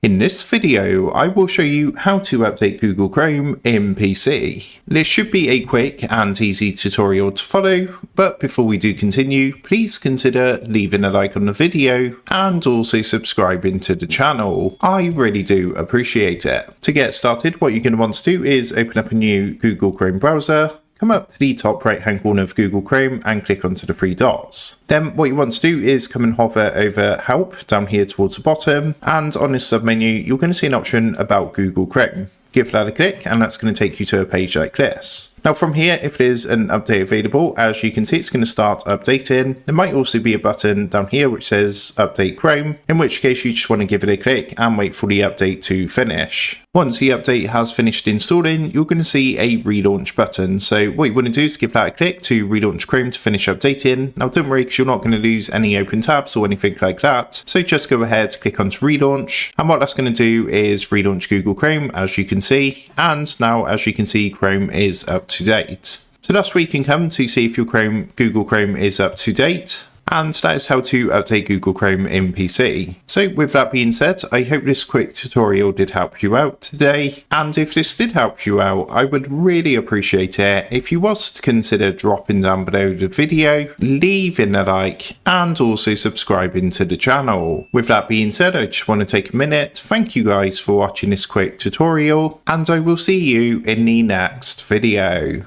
In this video, I will show you how to update Google Chrome in PC. This should be a quick and easy tutorial to follow, but before we do continue, please consider leaving a like on the video and also subscribing to the channel. I really do appreciate it. To get started, what you're going to want to do is open up a new Google Chrome browser. Come up to the top right hand corner of Google Chrome and click onto the three dots. Then what you want to do is come and hover over Help down here towards the bottom, and on this submenu you're going to see an option about Google Chrome. Give that a click and that's going to take you to a page like this. Now from here, if there's an update available, as you can see it's going to start updating. There might also be a button down here which says Update Chrome, in which case you just want to give it a click and wait for the update to finish. Once the update has finished installing, you're going to see a relaunch button. So what you want to do is give that a click to relaunch Chrome to finish updating. Now don't worry, because you're not going to lose any open tabs or anything like that. So just go ahead, click onto relaunch, and what that's going to do is relaunch Google Chrome, as you can see. And now, as you can see, Chrome is up to date. So that's where you can come to see if your Google Chrome is up to date. And that is how to update Google Chrome in PC. So with that being said, I hope this quick tutorial did help you out today. And if this did help you out, I would really appreciate it if you was to consider dropping down below the video, leaving a like, and also subscribing to the channel. With that being said, I just want to take a minute to thank you guys for watching this quick tutorial, and I will see you in the next video.